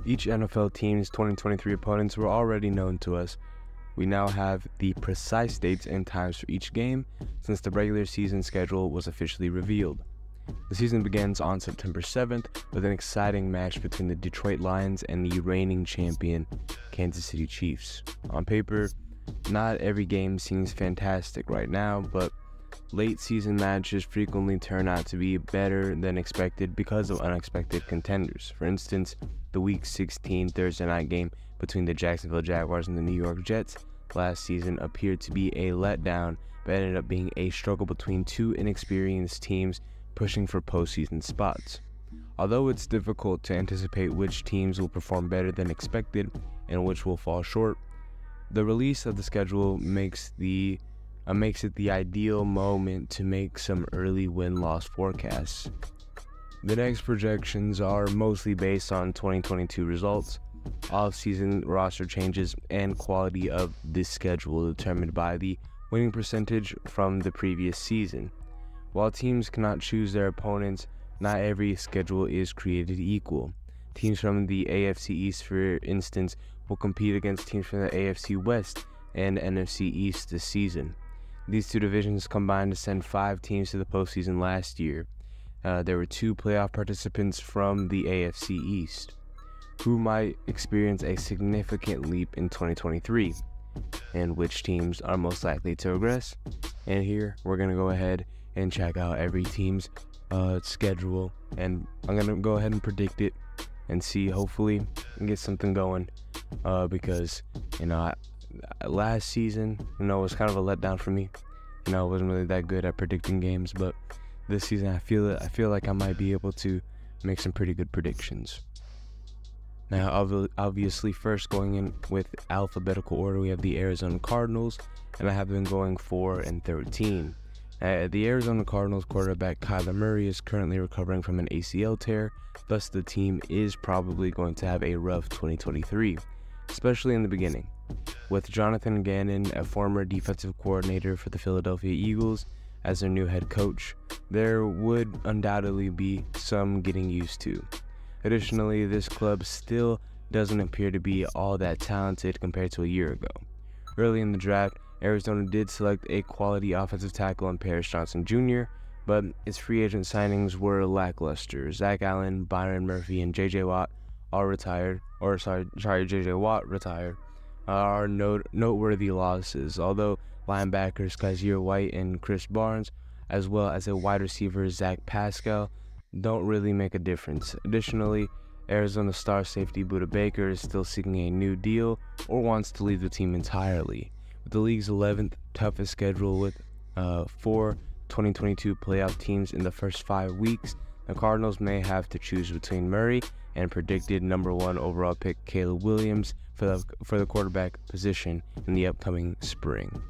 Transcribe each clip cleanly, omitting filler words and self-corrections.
Each NFL team's 2023 opponents were already known to us. We now have the precise dates and times for each game since the regular season schedule was officially revealed. The season begins on September 7th with an exciting match between the Detroit Lions and the reigning champion Kansas City Chiefs. On paper, not every game seems fantastic right now, but late season matches frequently turn out to be better than expected because of unexpected contenders. For instance, the Week 16 Thursday night game between the Jacksonville Jaguars and the New York Jets last season appeared to be a letdown, but ended up being a struggle between two inexperienced teams pushing for postseason spots. Although it's difficult to anticipate which teams will perform better than expected and which will fall short, the release of the schedule makes it the ideal moment to make some early win-loss forecasts. The next projections are mostly based on 2022 results, off-season roster changes, and quality of this schedule determined by the winning percentage from the previous season. While teams cannot choose their opponents, not every schedule is created equal. Teams from the AFC East, for instance, will compete against teams from the AFC West and NFC East this season. These two divisions combined to send 5 teams to the postseason last year. There were 2 playoff participants from the AFC East, who might experience a significant leap in 2023, and which teams are most likely to regress. And here we're going to go ahead and check out every team's schedule, and I'm going to go ahead and predict it and see, hopefully, and get something going, because, last season, was kind of a letdown for me. I wasn't really that good at predicting games, but this season I feel like I might be able to make some pretty good predictions. Now, obviously, first going in with alphabetical order, we have the Arizona Cardinals, and I have them going 4-13. The Arizona Cardinals quarterback Kyler Murray is currently recovering from an ACL tear, thus the team is probably going to have a rough 2023, especially in the beginning. With Jonathan Gannon, a former defensive coordinator for the Philadelphia Eagles, as their new head coach, there would undoubtedly be some getting used to. Additionally, this club still doesn't appear to be all that talented compared to a year ago. Early in the draft, Arizona did select a quality offensive tackle in Paris Johnson Jr., but its free agent signings were lackluster. Zach Allen, Byron Murphy, and J.J. Watt retired, are noteworthy losses, although linebackers Kaiser White and Chris Barnes, as well as a wide receiver Zach Pascal, don't really make a difference. Additionally, Arizona star safety Budda Baker is still seeking a new deal or wants to leave the team entirely. With the league's 11th toughest schedule with 4 2022 playoff teams in the first 5 weeks, the Cardinals may have to choose between Murray and predicted number 1 overall pick Caleb Williams for the quarterback position in the upcoming spring.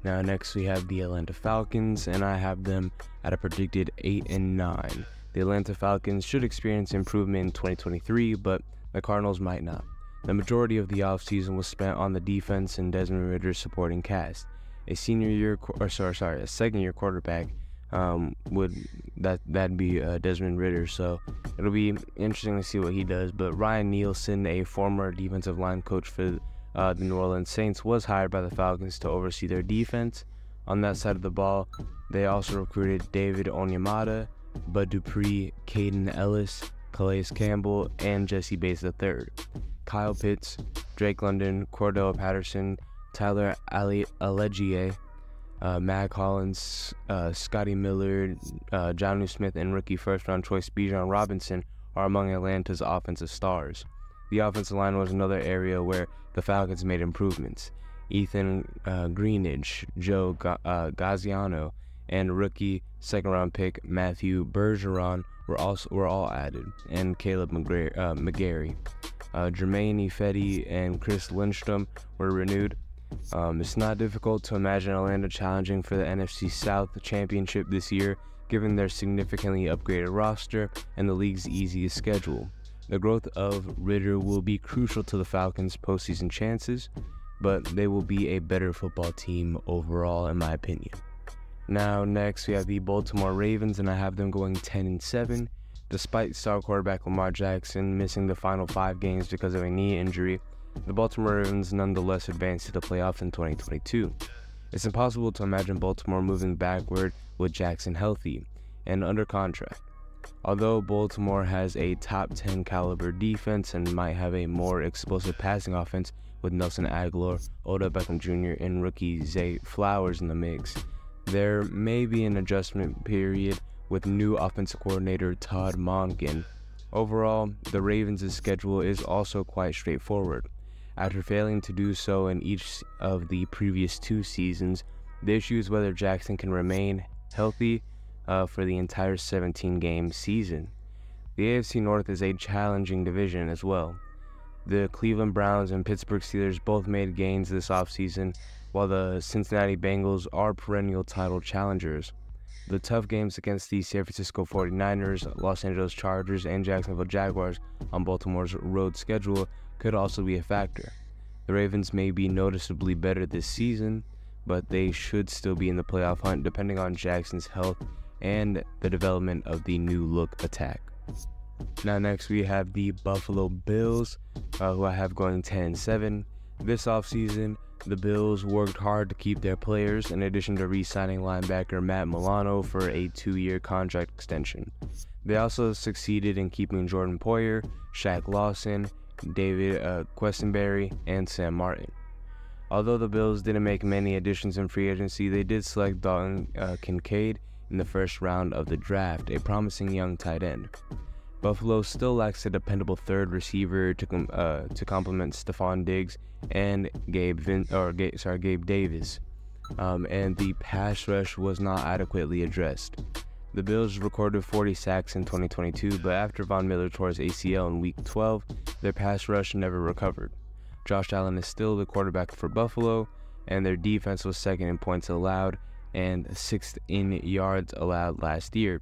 Now next we have the Atlanta Falcons, and I have them at a predicted 8-9. The Atlanta Falcons should experience improvement in 2023, but the Cardinals might not. The majority of the offseason was spent on the defense and Desmond Ridder's supporting cast. A second year quarterback that'd be Desmond Ridder, so it'll be interesting to see what he does. But Ryan Nielsen, a former defensive line coach for the New Orleans Saints, was hired by the Falcons to oversee their defense. On that side of the ball, they also recruited David Onyemata, Bud Dupree, Caden Ellis, Calais Campbell, and Jesse Bates III. Kyle Pitts, Drake London, Cordell Patterson, Tyler Allegier, Mac Hollins, Scotty Miller, Jonnu Smith, and rookie first-round choice Bijan Robinson are among Atlanta's offensive stars. The offensive line was another area where the Falcons made improvements. Ethan Greenidge, Joe Gaziano, and rookie second-round pick Matthew Bergeron were all added, and Caleb McGarry. Jermaine Ifedi and Chris Lindstrom were renewed. It's not difficult to imagine Atlanta challenging for the NFC South Championship this year, given their significantly upgraded roster and the league's easiest schedule. The growth of Ridder will be crucial to the Falcons' postseason chances, but they will be a better football team overall, in my opinion. Now, next, we have the Baltimore Ravens, and I have them going 10-7. Despite star quarterback Lamar Jackson missing the final 5 games because of a knee injury, the Baltimore Ravens nonetheless advanced to the playoffs in 2022. It's impossible to imagine Baltimore moving backward with Jackson healthy and under contract. Although Baltimore has a top 10 caliber defense and might have a more explosive passing offense with Nelson Agholor, Odell Beckham Jr., and rookie Zay Flowers in the mix, there may be an adjustment period with new offensive coordinator Todd Monken. Overall, the Ravens' schedule is also quite straightforward. After failing to do so in each of the previous 2 seasons, the issue is whether Jackson can remain healthy for the entire 17-game season. The AFC North is a challenging division as well. The Cleveland Browns and Pittsburgh Steelers both made gains this offseason, while the Cincinnati Bengals are perennial title challengers. The tough games against the San Francisco 49ers, Los Angeles Chargers, and Jacksonville Jaguars on Baltimore's road schedule could also be a factor. The Ravens may be noticeably better this season, but they should still be in the playoff hunt depending on Jackson's health and the development of the new look attack. Now next we have the Buffalo Bills, who I have going 10-7. This offseason, the Bills worked hard to keep their players, in addition to re-signing linebacker Matt Milano for a 2-year contract extension. They also succeeded in keeping Jordan Poyer, Shaq Lawson, David Questenberry, and Sam Martin. Although the Bills didn't make many additions in free agency, they did select Dalton Kincaid in the first round of the draft, a promising young tight end. Buffalo still lacks a dependable third receiver to complement Stephon Diggs and Gabe Davis, and the pass rush was not adequately addressed. The Bills recorded 40 sacks in 2022, but after Von Miller tore his ACL in Week 12, their pass rush never recovered. Josh Allen is still the quarterback for Buffalo, and their defense was second in points allowed and 6th in yards allowed last year.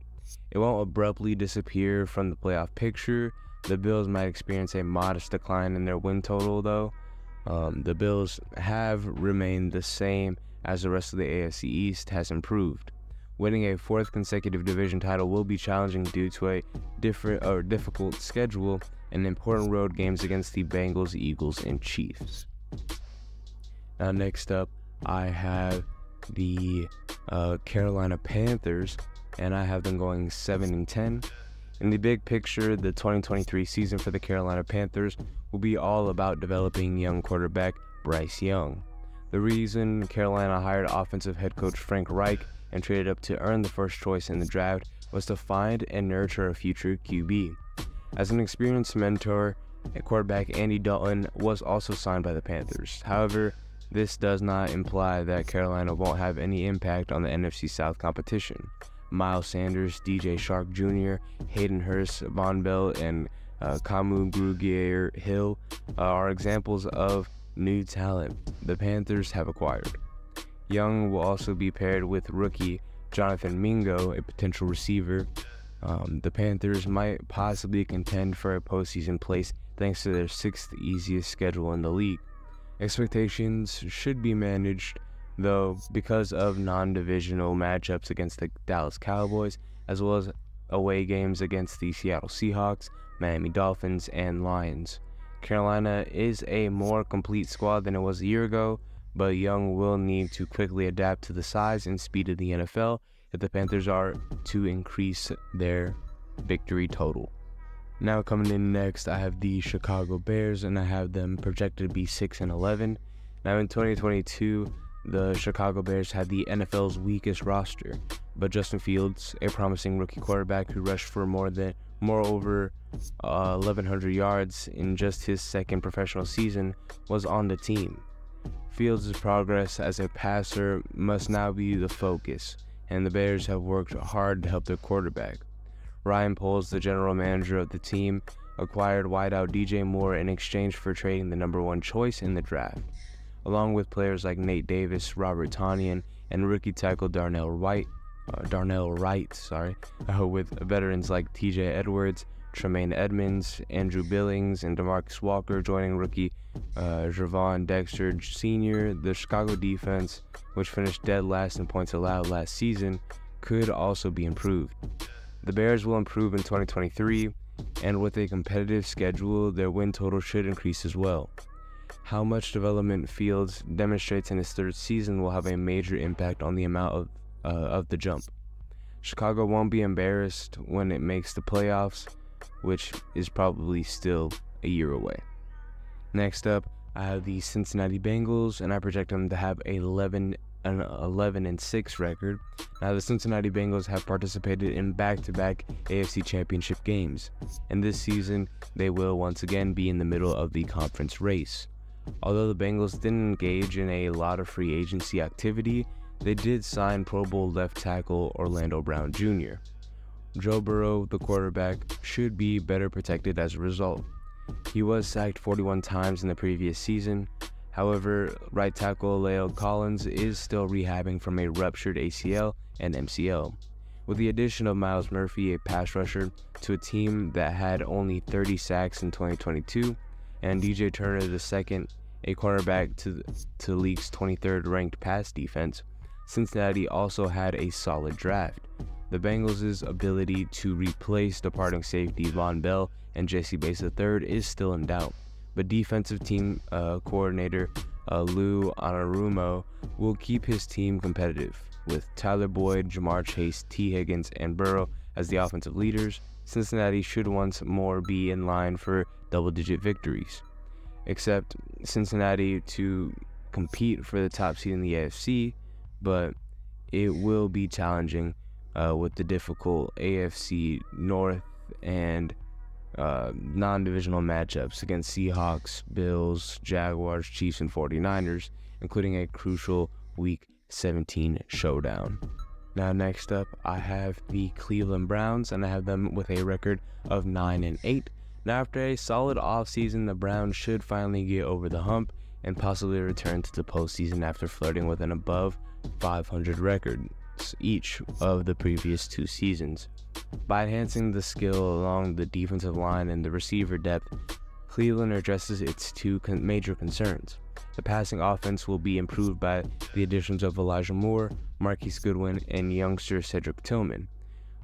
It won't abruptly disappear from the playoff picture. The Bills might experience a modest decline in their win total, though. The Bills have remained the same as the rest of the AFC East has improved. Winning a 4th consecutive division title will be challenging due to a difficult schedule and important road games against the Bengals, Eagles, and Chiefs. Now next up, I have the Carolina Panthers, and I have them going 7-10. In the big picture, the 2023 season for the Carolina Panthers will be all about developing young quarterback Bryce Young. The reason Carolina hired offensive head coach Frank Reich and traded up to earn the first choice in the draft was to find and nurture a future QB. As an experienced mentor, quarterback Andy Dalton was also signed by the Panthers. However, this does not imply that Carolina won't have any impact on the NFC South competition. Miles Sanders, DJ Shark Jr., Hayden Hurst, Von Bell, and Kamu Grugier-Hill are examples of new talent the Panthers have acquired. Young will also be paired with rookie Jonathan Mingo, a potential receiver. The Panthers might possibly contend for a postseason place thanks to their 6th easiest schedule in the league. Expectations should be managed, though, because of non-divisional matchups against the Dallas Cowboys, as well as away games against the Seattle Seahawks, Miami Dolphins, and Lions. Carolina is a more complete squad than it was a year ago, but Young will need to quickly adapt to the size and speed of the NFL if the Panthers are to increase their victory total. Now coming in next, I have the Chicago Bears, and I have them projected to be 6-11. Now in 2022, the Chicago Bears had the NFL's weakest roster, but Justin Fields, a promising rookie quarterback who rushed for more over 1,100 yards in just his 2nd professional season, was on the team. Fields' progress as a passer must now be the focus, and the Bears have worked hard to help their quarterback. Ryan Poles, the general manager of the team, acquired wideout DJ Moore in exchange for trading the #1 choice in the draft, along with players like Nate Davis, Robert Tonyan, and rookie tackle Darnell Wright, with veterans like TJ Edwards, Tremaine Edmonds, Andrew Billings, and DeMarcus Walker joining rookie Gervon Dexter Sr. The Chicago defense, which finished dead last in points allowed last season, could also be improved. The Bears will improve in 2023, and with a competitive schedule, their win total should increase as well. How much development Fields demonstrates in his third season will have a major impact on the amount of the jump. Chicago won't be embarrassed when it makes the playoffs, which is probably still a year away. Next up, I have the Cincinnati Bengals, and I project them to have an 11-6 record. Now, the Cincinnati Bengals have participated in back-to-back AFC Championship games, and this season they will once again be in the middle of the conference race. Although the Bengals didn't engage in a lot of free agency activity, they did sign Pro Bowl left tackle Orlando Brown Jr. Joe Burrow, the quarterback, should be better protected as a result. He was sacked 41 times in the previous season. However, right tackle La'el Collins is still rehabbing from a ruptured ACL and MCL. With the addition of Myles Murphy, a pass rusher, to a team that had only 30 sacks in 2022, and DJ Turner II, a cornerback to the league's 23rd ranked pass defense, Cincinnati also had a solid draft. The Bengals' ability to replace departing safety Von Bell and Jessie Bates III is still in doubt, but defensive team coordinator Lou Anarumo will keep his team competitive. With Tyler Boyd, Ja'Marr Chase, T. Higgins, and Burrow as the offensive leaders, Cincinnati should once more be in line for double-digit victories. Except Cincinnati to compete for the top seed in the AFC, but it will be challenging with the difficult AFC North and non-divisional matchups against Seahawks, Bills, Jaguars, Chiefs, and 49ers, including a crucial Week 17 showdown. Now next up, I have the Cleveland Browns, and I have them with a record of 9-8. Now after a solid offseason, the Browns should finally get over the hump and possibly return to the postseason after flirting with an above 500 record each of the previous two seasons. By enhancing the skill along the defensive line and the receiver depth, Cleveland addresses its two major concerns. The passing offense will be improved by the additions of Elijah Moore, Marquise Goodwin, and youngster Cedric Tillman,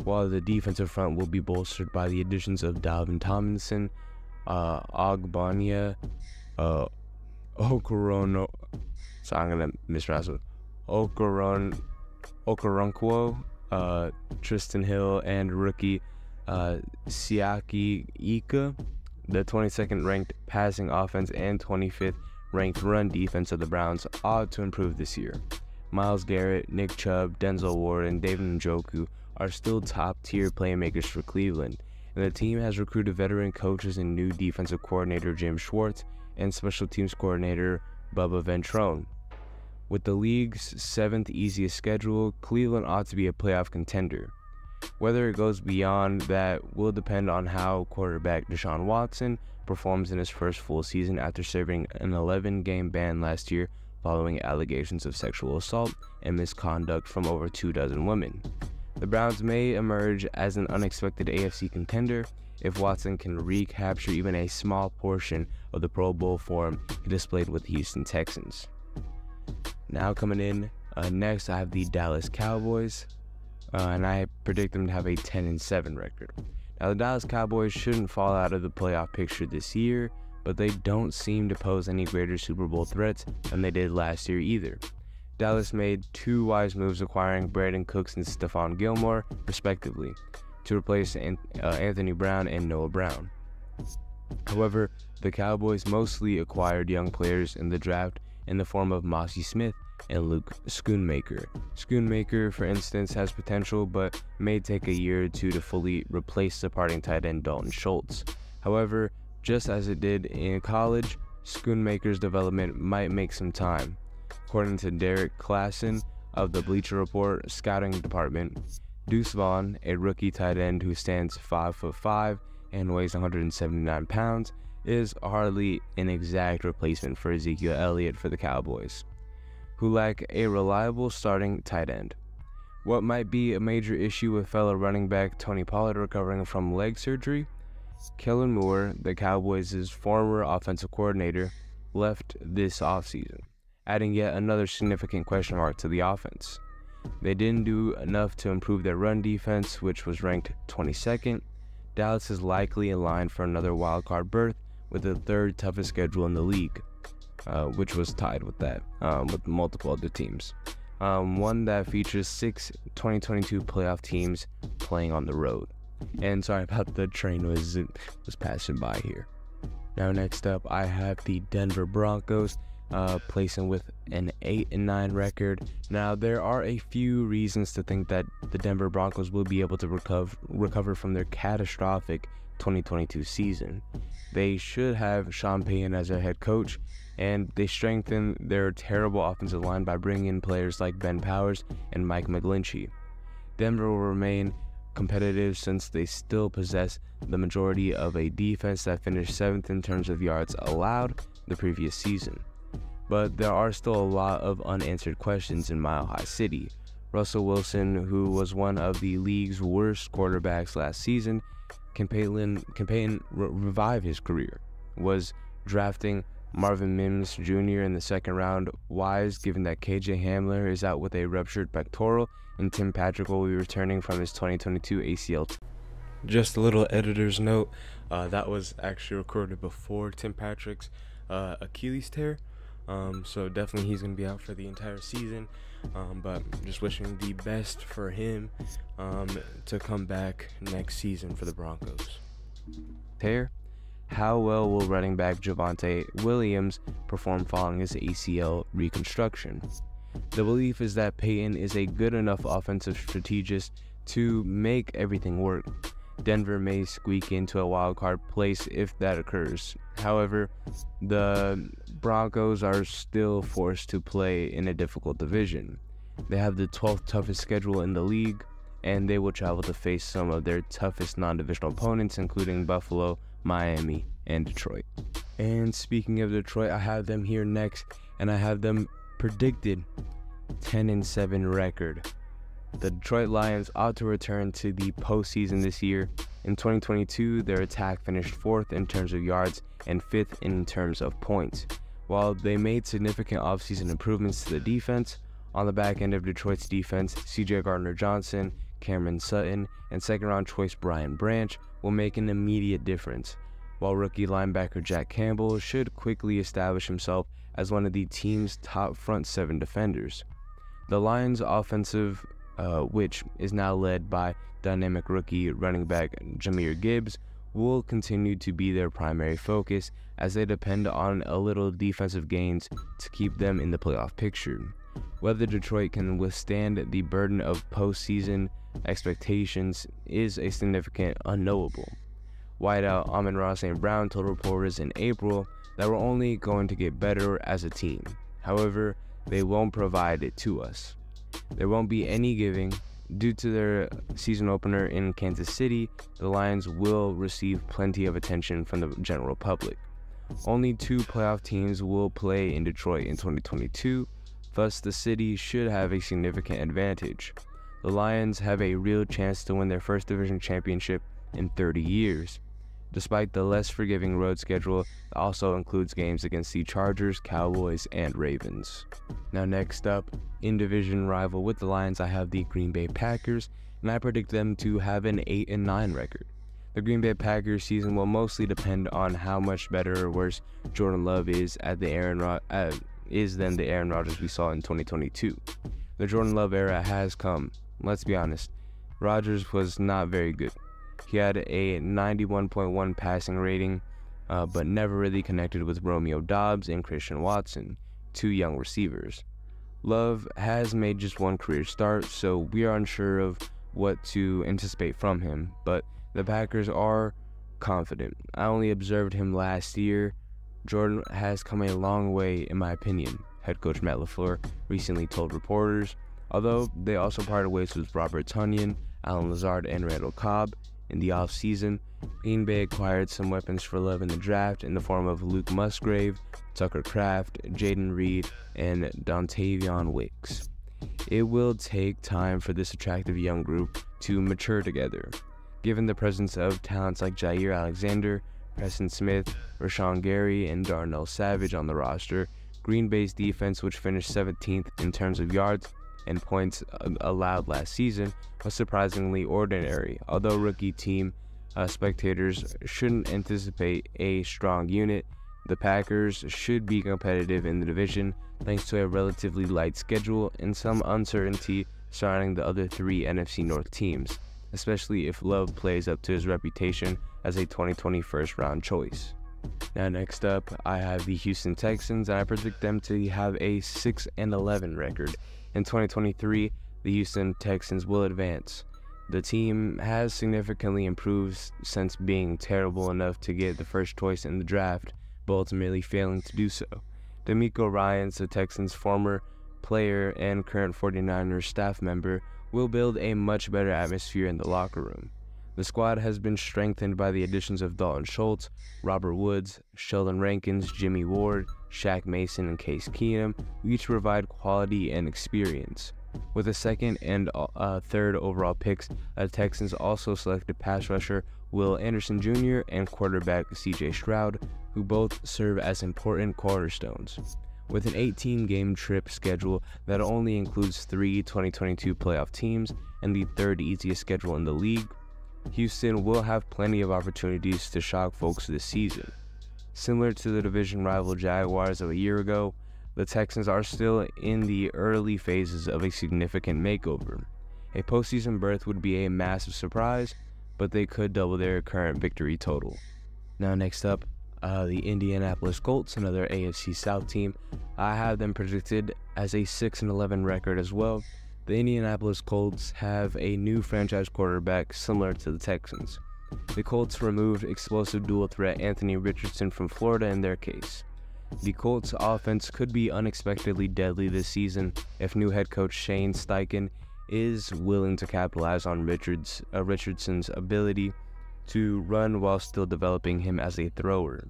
while the defensive front will be bolstered by the additions of Dalvin Tomlinson, Ogbonnia, Okoronkwo, Tristan Hill, and rookie Siaki Ika. The 22nd ranked passing offense and 25th ranked run defense of the Browns ought to improve this year. Myles Garrett, Nick Chubb, Denzel Ward, and David Njoku are still top-tier playmakers for Cleveland, and the team has recruited veteran coaches and new defensive coordinator Jim Schwartz and special teams coordinator Bubba Ventrone. With the league's 7th easiest schedule, Cleveland ought to be a playoff contender. Whether it goes beyond that will depend on how quarterback Deshaun Watson performs in his first full season after serving an 11-game ban last year following allegations of sexual assault and misconduct from over 24 women. The Browns may emerge as an unexpected AFC contender if Watson can recapture even a small portion of the Pro Bowl form he displayed with the Houston Texans. Now coming in next, I have the Dallas Cowboys, and I predict them to have a 10-7 record. Now the Dallas Cowboys shouldn't fall out of the playoff picture this year, but they don't seem to pose any greater Super Bowl threats than they did last year either. Dallas made two wise moves acquiring Brandon Cooks and Stephon Gilmore, respectively, to replace Anthony Brown and Noah Brown. However, the Cowboys mostly acquired young players in the draft in the form of Mossy Smith and Luke Schoonmaker. Schoonmaker, for instance, has potential but may take a year or two to fully replace departing tight end Dalton Schultz. However, just as it did in college, Schoonmaker's development might make some time. According to Derek Klassen of the Bleacher Report scouting department, Deuce Vaughn, a rookie tight end who stands 5'5" and weighs 179 pounds, is hardly an exact replacement for Ezekiel Elliott for the Cowboys, who lack a reliable starting tight end. What might be a major issue with fellow running back Tony Pollard recovering from leg surgery? Kellen Moore, the Cowboys' former offensive coordinator, left this offseason, adding yet another significant question mark to the offense. They didn't do enough to improve their run defense, which was ranked 22nd. Dallas is likely in line for another wildcard berth with the third toughest schedule in the league, which was tied with that, with multiple other teams. One that features 6 2022 playoff teams playing on the road. And sorry about the train noise, it was passing by here. Now next up, I have the Denver Broncos, placing with an 8-9 record. Now there are a few reasons to think that the Denver Broncos will be able to recover from their catastrophic 2022 season. They should have Sean Payton as their head coach, and they strengthen their terrible offensive line by bringing in players like Ben Powers and Mike McGlinchey. Denver will remain competitive since they still possess the majority of a defense that finished 7th in terms of yards allowed the previous season. But there are still a lot of unanswered questions in Mile High City. Russell Wilson, who was one of the league's worst quarterbacks last season, can Payton revive his career? Was drafting Marvin Mims Jr. in the second round wise, given that KJ Hamler is out with a ruptured pectoral and Tim Patrick will be returning from his 2022 ACL? Just a little editor's note, that was actually recorded before Tim Patrick's Achilles tear. So definitely he's going to be out for the entire season, but just wishing the best for him to come back next season for the Broncos. Tear. How well will running back Javonte Williams perform following his ACL reconstruction? The belief is that Payton is a good enough offensive strategist to make everything work. Denver may squeak into a wildcard place if that occurs. However, the Broncos are still forced to play in a difficult division. They have the 12th toughest schedule in the league, and they will travel to face some of their toughest non-divisional opponents, including Buffalo, Miami, and Detroit. And speaking of Detroit, I have them here next, and I have them predicted 10-7 record. The Detroit Lions ought to return to the postseason this year. In 2022, their attack finished 4th in terms of yards and 5th in terms of points. While they made significant offseason improvements to the defense, on the back end of Detroit's defense, CJ Gardner-Johnson, Cameron Sutton, and second-round choice Brian Branch will make an immediate difference, while rookie linebacker Jack Campbell should quickly establish himself as one of the team's top front 7 defenders. The Lions' offensive, which is now led by dynamic rookie running back Jahmyr Gibbs, will continue to be their primary focus as they depend on a little defensive gains to keep them in the playoff picture. Whether Detroit can withstand the burden of postseason expectations is a significant unknowable. Wideout Amon-Ra St. Brown told reporters in April that we're only going to get better as a team. However, they won't provide it to us. There won't be any giving. Due to their season opener in Kansas City, the Lions will receive plenty of attention from the general public. Only 2 playoff teams will play in Detroit in 2022, thus the city should have a significant advantage. The Lions have a real chance to win their first division championship in 30 years. Despite the less forgiving road schedule, it also includes games against the Chargers, Cowboys, and Ravens. Now next up, in division rival with the Lions, I have the Green Bay Packers, and I predict them to have an 8-9 record. The Green Bay Packers season will mostly depend on how much better or worse Jordan Love is than the Aaron Rodgers we saw in 2022. The Jordan Love era has come. Let's be honest, Rodgers was not very good. He had a 91.1 passing rating, but never really connected with Romeo Doubs and Christian Watson, 2 young receivers. Love has made just 1 career start, so we are unsure of what to anticipate from him, but the Packers are confident. I only observed him last year. Jordan has come a long way, in my opinion, head coach Matt LaFleur recently told reporters, although they also parted ways with Robert Tonyan, Allen Lazard, and Randall Cobb. In the offseason, Green Bay acquired some weapons for Love in the draft in the form of Luke Musgrave, Tucker Kraft, Jaden Reed, and Dontavion Wicks. It will take time for this attractive young group to mature together. Given the presence of talents like Jair Alexander, Preston Smith, Rashawn Gary, and Darnell Savage on the roster, Green Bay's defense, which finished 17th in terms of yards, and points allowed last season was surprisingly ordinary. Although rookie team spectators shouldn't anticipate a strong unit, the Packers should be competitive in the division thanks to a relatively light schedule and some uncertainty surrounding the other three NFC North teams, especially if Love plays up to his reputation as a 2020 first-round choice. Now next up, I have the Houston Texans, and I predict them to have a 6-11 record. In 2023, the Houston Texans will advance. The team has significantly improved since being terrible enough to get the first choice in the draft, but ultimately failing to do so. D'Amico Ryans, the Texans' former player and current 49ers staff member, will build a much better atmosphere in the locker room. The squad has been strengthened by the additions of Dalton Schultz, Robert Woods, Sheldon Rankins, Jimmy Ward, Shaq Mason, and Case Keenum, who each provide quality and experience. With the second and third overall picks, the Texans also selected pass rusher Will Anderson Jr. and quarterback C.J. Stroud, who both serve as important cornerstones. With an 18-game trip schedule that only includes 3 2022 playoff teams and the third easiest schedule in the league, Houston will have plenty of opportunities to shock folks this season. Similar to the division rival Jaguars of a year ago, the Texans are still in the early phases of a significant makeover. A postseason berth would be a massive surprise, but they could double their current victory total. Now next up, the Indianapolis Colts, another AFC South team. I have them predicted as a 6-11 record as well. The Indianapolis Colts have a new franchise quarterback similar to the Texans. The Colts removed explosive dual threat Anthony Richardson from Florida in their case. The Colts offense could be unexpectedly deadly this season if new head coach Shane Steichen is willing to capitalize on Richardson's ability to run while still developing him as a thrower.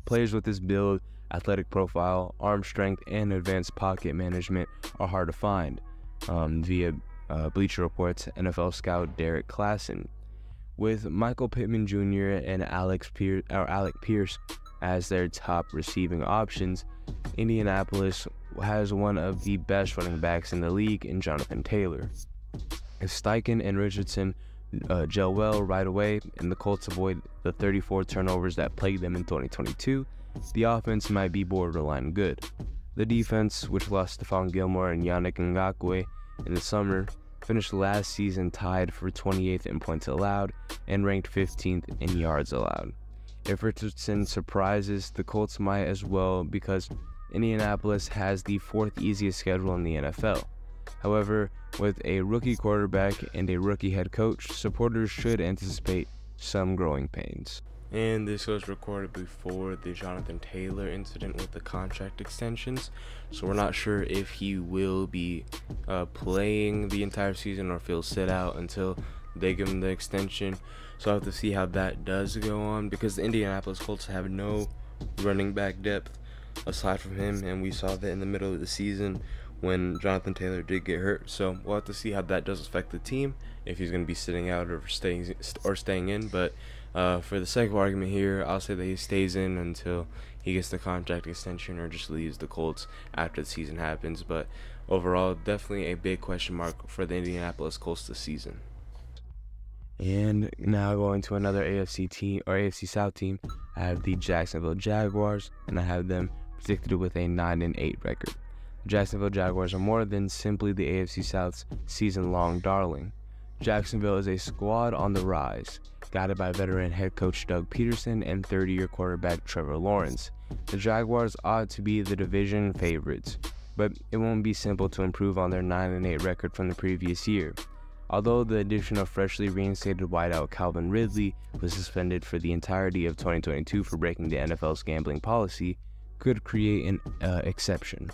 Players with this build, athletic profile, arm strength, and advanced pocket management are hard to find, via Bleacher Report's NFL scout Derek Klassen. With Michael Pittman Jr. and Alec Pierce as their top receiving options, Indianapolis has one of the best running backs in the league in Jonathan Taylor. If Steichen and Richardson gel well right away and the Colts avoid the 34 turnovers that plagued them in 2022, the offense might be borderline good. The defense, which lost Stephon Gilmore and Yannick Ngakoue in the summer, finished last season tied for 28th in points allowed and ranked 15th in yards allowed. If Richardson surprises, the Colts might as well, because Indianapolis has the 4th easiest schedule in the NFL. However, with a rookie quarterback and a rookie head coach, supporters should anticipate some growing pains. And this was recorded before the Jonathan Taylor incident with the contract extensions, so we're not sure if he will be playing the entire season or if he'll sit out until they give him the extension. So I'll have to see how that does go on, because the Indianapolis Colts have no running back depth aside from him, and we saw that in the middle of the season when Jonathan Taylor did get hurt. So we'll have to see how that does affect the team, if he's going to be sitting out or staying in. But for the sake of argument here, I'll say that he stays in until he gets the contract extension or just leaves the Colts after the season happens. But overall, definitely a big question mark for the Indianapolis Colts this season. And now going to another AFC team, or AFC South team, I have the Jacksonville Jaguars, and I have them predicted with a 9-8 record. The Jacksonville Jaguars are more than simply the AFC South's season-long darling. Jacksonville is a squad on the rise, guided by veteran head coach Doug Peterson and 30-year quarterback Trevor Lawrence. The Jaguars ought to be the division favorites, but it won't be simple to improve on their 9-8 record from the previous year. Although the addition of freshly reinstated wideout Calvin Ridley, who was suspended for the entirety of 2022 for breaking the NFL's gambling policy, could create an exception.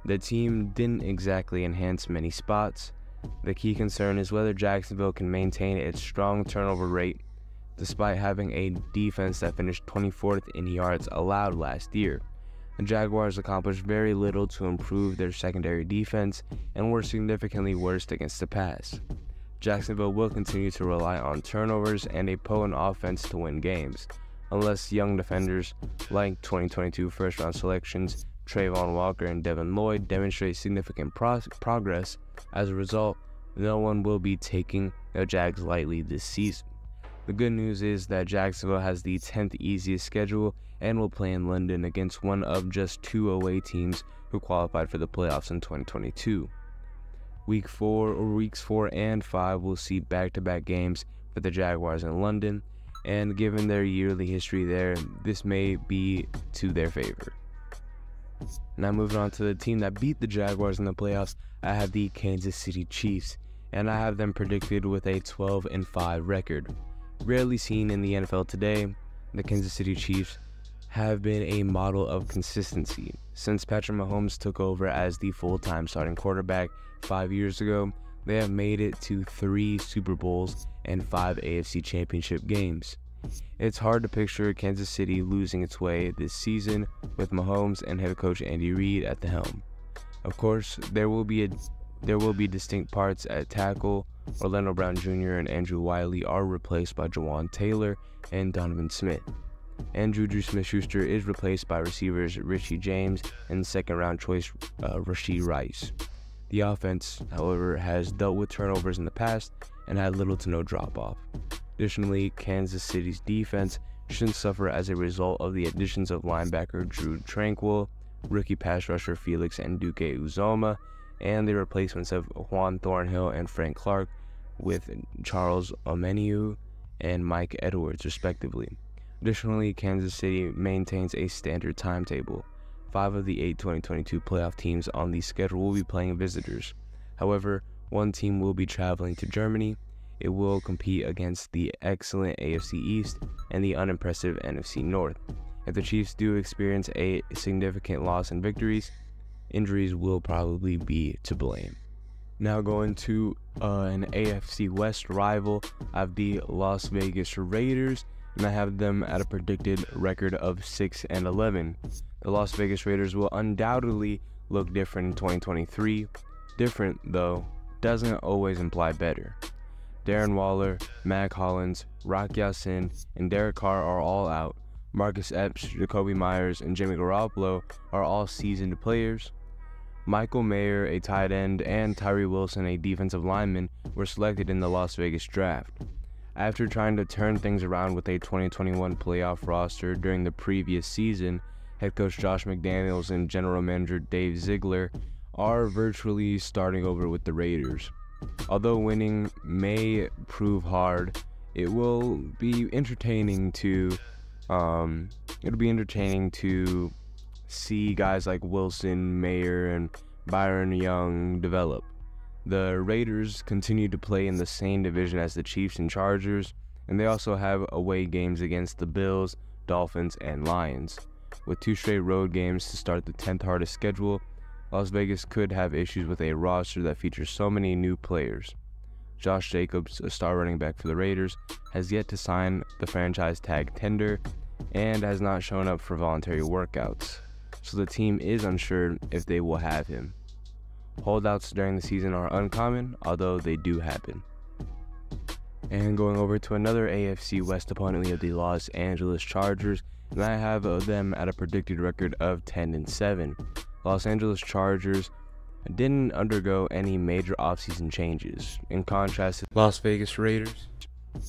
The team didn't exactly enhance many spots. The key concern is whether Jacksonville can maintain its strong turnover rate, despite having a defense that finished 24th in yards allowed last year. The Jaguars accomplished very little to improve their secondary defense and were significantly worse against the pass. Jacksonville will continue to rely on turnovers and a potent offense to win games, unless young defenders like 2022 first-round selections Trayvon Walker and Devin Lloyd demonstrate significant progress. As a result, no one will be taking the Jags lightly this season. The good news is that Jacksonville has the 10th easiest schedule and will play in London against one of just 2 away teams who qualified for the playoffs in 2022. Weeks 4 and 5 will see back-to-back games for the Jaguars in London, and given their yearly history there, this may be to their favor. Now moving on to the team that beat the Jaguars in the playoffs, I have the Kansas City Chiefs, and I have them predicted with a 12-5 record. Rarely seen in the NFL today, the Kansas City Chiefs have been a model of consistency. Since Patrick Mahomes took over as the full-time starting quarterback 5 years ago, they have made it to 3 Super Bowls and 5 AFC Championship games. It's hard to picture Kansas City losing its way this season with Mahomes and head coach Andy Reid at the helm. Of course, there will be distinct parts at tackle. Orlando Brown Jr. and Andrew Wiley are replaced by Jawan Taylor and Donovan Smith. And Juju Smith-Schuster is replaced by receivers Richie James and second-round choice Rashee Rice. The offense, however, has dealt with turnovers in the past and had little to no drop-off. Additionally, Kansas City's defense shouldn't suffer as a result of the additions of linebacker Drue Tranquill, rookie pass rusher Felix Anudike-Uzomah, and the replacements of Juan Thornhill and Frank Clark with Charles Omenihu and Mike Edwards, respectively. Additionally, Kansas City maintains a standard timetable. 5 of the 8 2022 playoff teams on the schedule will be playing visitors. However, one team will be traveling to Germany. It will compete against the excellent AFC East and the unimpressive NFC North. If the Chiefs do experience a significant loss in victories, injuries will probably be to blame. Now going to an AFC West rival, I have the Las Vegas Raiders, and I have them at a predicted record of 6-11. The Las Vegas Raiders will undoubtedly look different in 2023. Different, though, doesn't always imply better. Darren Waller, Mac Hollins, Rock Ya-Sin, and Derek Carr are all out. Marcus Epps, Jakobi Meyers, and Jimmy Garoppolo are all seasoned players. Michael Mayer, a tight end, and Tyree Wilson, a defensive lineman, were selected in the Las Vegas draft. After trying to turn things around with a 2021 playoff roster during the previous season, head coach Josh McDaniels and general manager Dave Ziegler are virtually starting over with the Raiders. Although winning may prove hard, it will be entertaining to see guys like Wilson, Mayer, and Byron Young develop. The Raiders continue to play in the same division as the Chiefs and Chargers, and they also have away games against the Bills, Dolphins, and Lions. With 2 straight road games to start the 10th hardest schedule, Las Vegas could have issues with a roster that features so many new players. Josh Jacobs, a star running back for the Raiders, has yet to sign the franchise tag tender and has not shown up for voluntary workouts, so the team is unsure if they will have him. Holdouts during the season are uncommon, although they do happen. And going over to another AFC West opponent, we have the Los Angeles Chargers, and I have them at a predicted record of 10-7. Los Angeles Chargers didn't undergo any major offseason changes, in contrast to Las Vegas Raiders.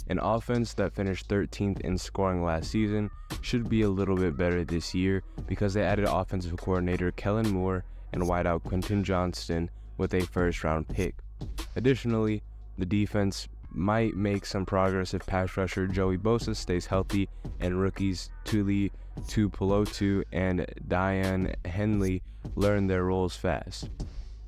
An offense that finished 13th in scoring last season should be a little bit better this year because they added offensive coordinator Kellen Moore and wideout Quentin Johnston with a first-round pick. Additionally, the defense might make some progress if pass rusher Joey Bosa stays healthy and rookies Tuli Tuipulotu and Diane Henley learn their roles fast.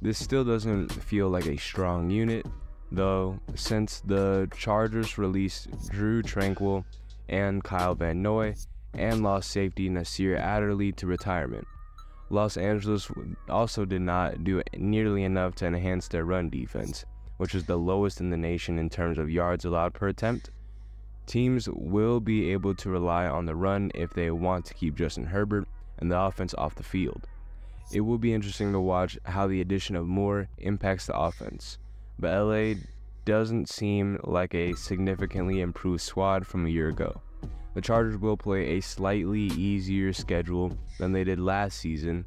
This still doesn't feel like a strong unit, though, since the Chargers released Drue Tranquill and Kyle Van Noy and lost safety Nasir Adderley to retirement. Los Angeles also did not do nearly enough to enhance their run defense, which is the lowest in the nation in terms of yards allowed per attempt. Teams will be able to rely on the run if they want to keep Justin Herbert and the offense off the field. It will be interesting to watch how the addition of Moore impacts the offense, but LA doesn't seem like a significantly improved squad from a year ago. The Chargers will play a slightly easier schedule than they did last season,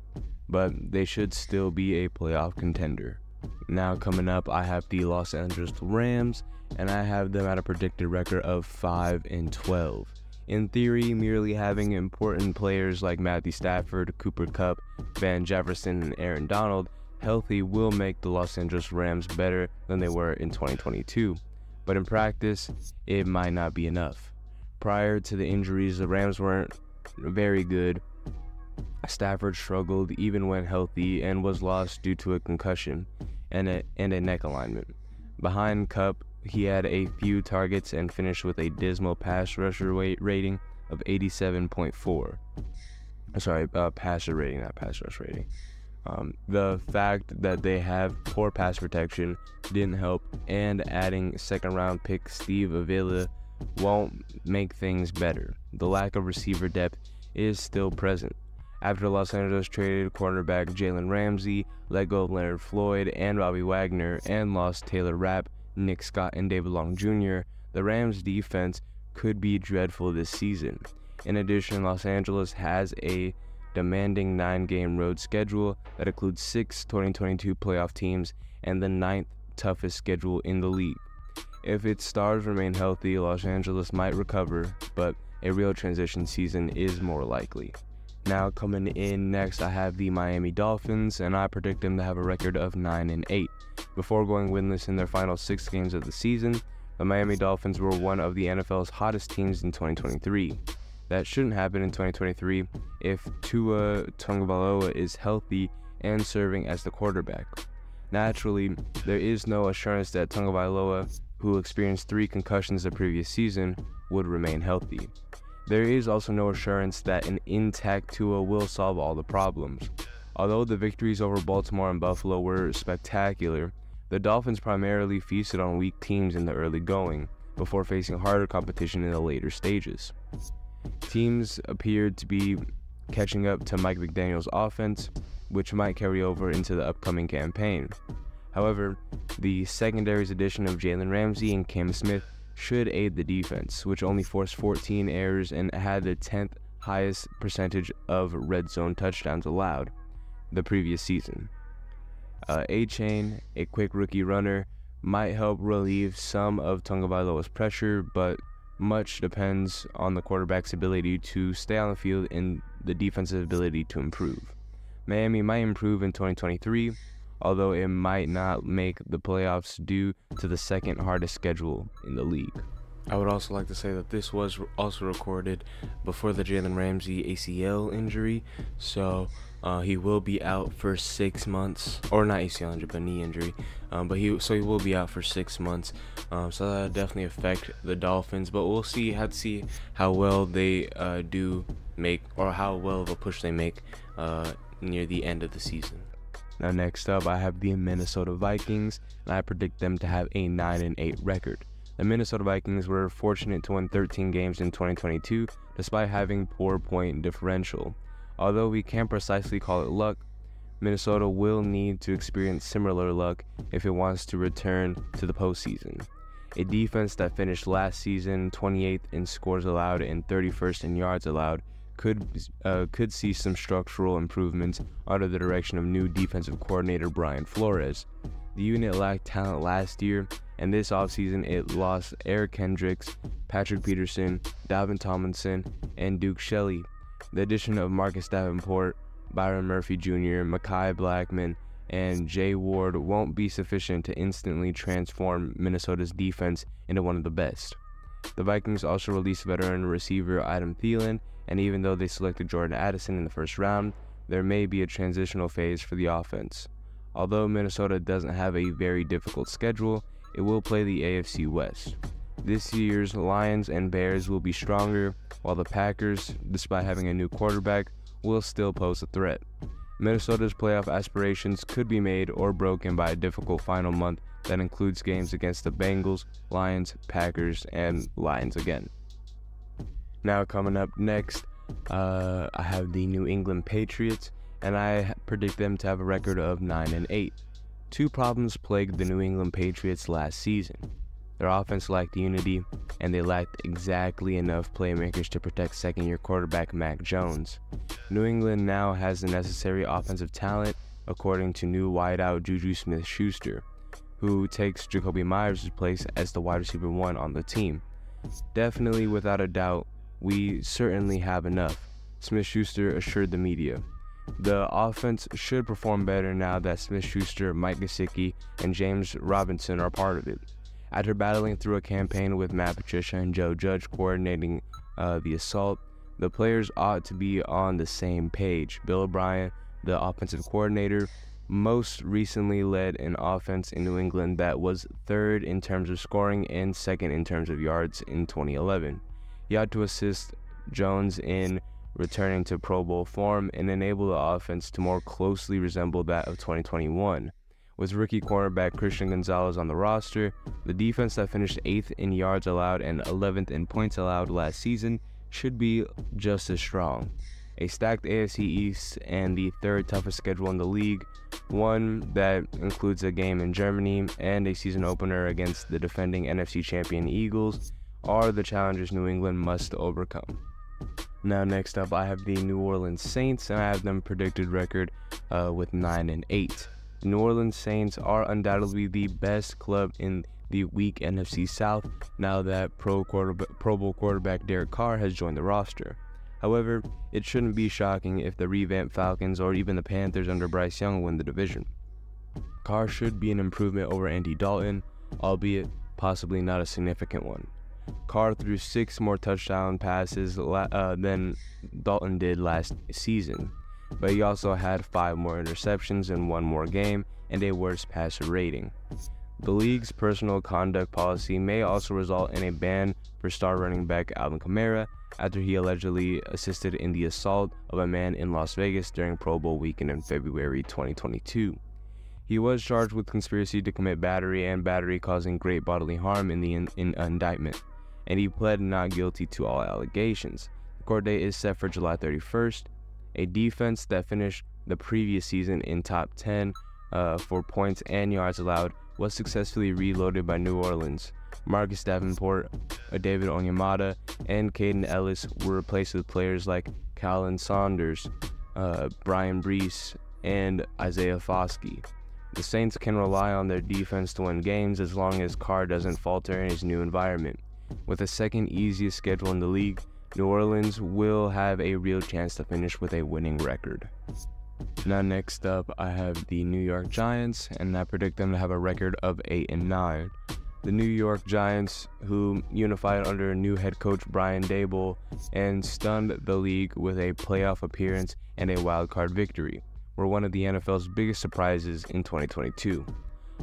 but they should still be a playoff contender. Now coming up, I have the Los Angeles Rams, and I have them at a predicted record of 5-12. In theory, merely having important players like Matthew Stafford, Cooper Kupp, Van Jefferson, and Aaron Donald healthy will make the Los Angeles Rams better than they were in 2022. But in practice, it might not be enough. Prior to the injuries, the Rams weren't very good. Stafford struggled even when healthy and was lost due to a concussion and a neck alignment. Behind Kupp, he had a few targets and finished with a dismal pass rusher rating of 87.4. Sorry, passer rating, not pass rush rating. The fact that they have poor pass protection didn't help, and adding second-round pick Steve Avila won't make things better. The lack of receiver depth is still present. After Los Angeles traded cornerback Jalen Ramsey, let go of Leonard Floyd and Bobby Wagner, and lost Taylor Rapp, Nick Scott, and David Long Jr., the Rams' defense could be dreadful this season. In addition, Los Angeles has a demanding 9-game road schedule that includes 6 2022 playoff teams and the 9th toughest schedule in the league. If its stars remain healthy, Los Angeles might recover, but a real transition season is more likely. Now coming in next, I have the Miami Dolphins, and I predict them to have a record of 9-8. Before going winless in their final 6 games of the season, the Miami Dolphins were one of the NFL's hottest teams in 2023. That shouldn't happen in 2023 if Tua Tagovailoa is healthy and serving as the quarterback. Naturally, there is no assurance that Tagovailoa, who experienced 3 concussions the previous season, would remain healthy. There is also no assurance that an intact Tua will solve all the problems. Although the victories over Baltimore and Buffalo were spectacular, the Dolphins primarily feasted on weak teams in the early going, before facing harder competition in the later stages. Teams appeared to be catching up to Mike McDaniel's offense, which might carry over into the upcoming campaign. However, the secondary's addition of Jalen Ramsey and Cam Smith should aid the defense, which only forced 14 errors and had the 10th highest percentage of red zone touchdowns allowed the previous season. A-Chain, a quick rookie runner, might help relieve some of Tagovailoa's pressure, but much depends on the quarterback's ability to stay on the field and the defensive ability to improve. Miami might improve in 2023, although it might not make the playoffs due to the second hardest schedule in the league. I would also like to say that this was also recorded before the Jalen Ramsey ACL injury, so he will be out for 6 months, or not ACL injury, but knee injury. But he will be out for 6 months. So that'll definitely affect the Dolphins. But we'll have to see how well they do make, or how well of a push they make near the end of the season. Now next up, I have the Minnesota Vikings, and I predict them to have a 9-8 record. The Minnesota Vikings were fortunate to win 13 games in 2022, despite having poor point differential. Although we can't precisely call it luck, Minnesota will need to experience similar luck if it wants to return to the postseason. A defense that finished last season 28th in scores allowed and 31st in yards allowed could see some structural improvements under the direction of new defensive coordinator Brian Flores. The unit lacked talent last year, and this offseason it lost Eric Kendricks, Patrick Peterson, Dalvin Tomlinson, and Duke Shelley. The addition of Marcus Davenport, Byron Murphy Jr., Mekhi Blackman, and Jay Ward won't be sufficient to instantly transform Minnesota's defense into one of the best. The Vikings also released veteran receiver Adam Thielen, and even though they selected Jordan Addison in the first round, there may be a transitional phase for the offense. Although Minnesota doesn't have a very difficult schedule, it will play the AFC West. This year's Lions and Bears will be stronger, while the Packers, despite having a new quarterback, will still pose a threat. Minnesota's playoff aspirations could be made or broken by a difficult final month that includes games against the Bengals, Lions, Packers, and Lions again. Now coming up next, I have the New England Patriots, and I predict them to have a record of 9-8. Two problems plagued the New England Patriots last season. Their offense lacked unity, and they lacked exactly enough playmakers to protect second-year quarterback Mac Jones. New England now has the necessary offensive talent, according to new wideout Juju Smith-Schuster, who takes Jakobi Meyers' place as the wide receiver 1 on the team. Definitely, without a doubt, we certainly have enough, Smith-Schuster assured the media. The offense should perform better now that Smith-Schuster, Mike Gesicki, and James Robinson are part of it. After battling through a campaign with Matt Patricia and Joe Judge coordinating the assault, the players ought to be on the same page. Bill O'Brien, the offensive coordinator, most recently led an offense in New England that was third in terms of scoring and second in terms of yards in 2011. He ought to assist Jones in returning to Pro Bowl form and enable the offense to more closely resemble that of 2021. With rookie cornerback Christian Gonzalez on the roster, the defense that finished 8th in yards allowed and 11th in points allowed last season should be just as strong. A stacked AFC East and the third toughest schedule in the league, one that includes a game in Germany and a season opener against the defending NFC champion Eagles, are the challenges New England must overcome. Now next up, I have the New Orleans Saints, and I have them predicted record with 9-8. The New Orleans Saints are undoubtedly the best club in the weak NFC South now that Pro Bowl quarterback Derek Carr has joined the roster. However, it shouldn't be shocking if the revamped Falcons or even the Panthers under Bryce Young win the division. Carr should be an improvement over Andy Dalton, albeit possibly not a significant one. Carr threw 6 more touchdown passes than Dalton did last season, but he also had 5 more interceptions in 1 more game and a worse passer rating. The league's personal conduct policy may also result in a ban for star running back Alvin Kamara after he allegedly assisted in the assault of a man in Las Vegas during Pro Bowl weekend in February 2022. He was charged with conspiracy to commit battery and battery causing great bodily harm in the indictment, and he pled not guilty to all allegations. The court date is set for July 31st. A defense that finished the previous season in top 10 for points and yards allowed was successfully reloaded by New Orleans. Marcus Davenport, David Onyemata, and Caden Ellis were replaced with players like Calvin Saunders, Brian Brees, and Isaiah Foskey. The Saints can rely on their defense to win games as long as Carr doesn't falter in his new environment. With the second easiest schedule in the league, New Orleans will have a real chance to finish with a winning record. Now next up, I have the New York Giants, and I predict them to have a record of 8-9. The New York Giants, who unified under new head coach Brian Daboll and stunned the league with a playoff appearance and a wild-card victory, were one of the NFL's biggest surprises in 2022.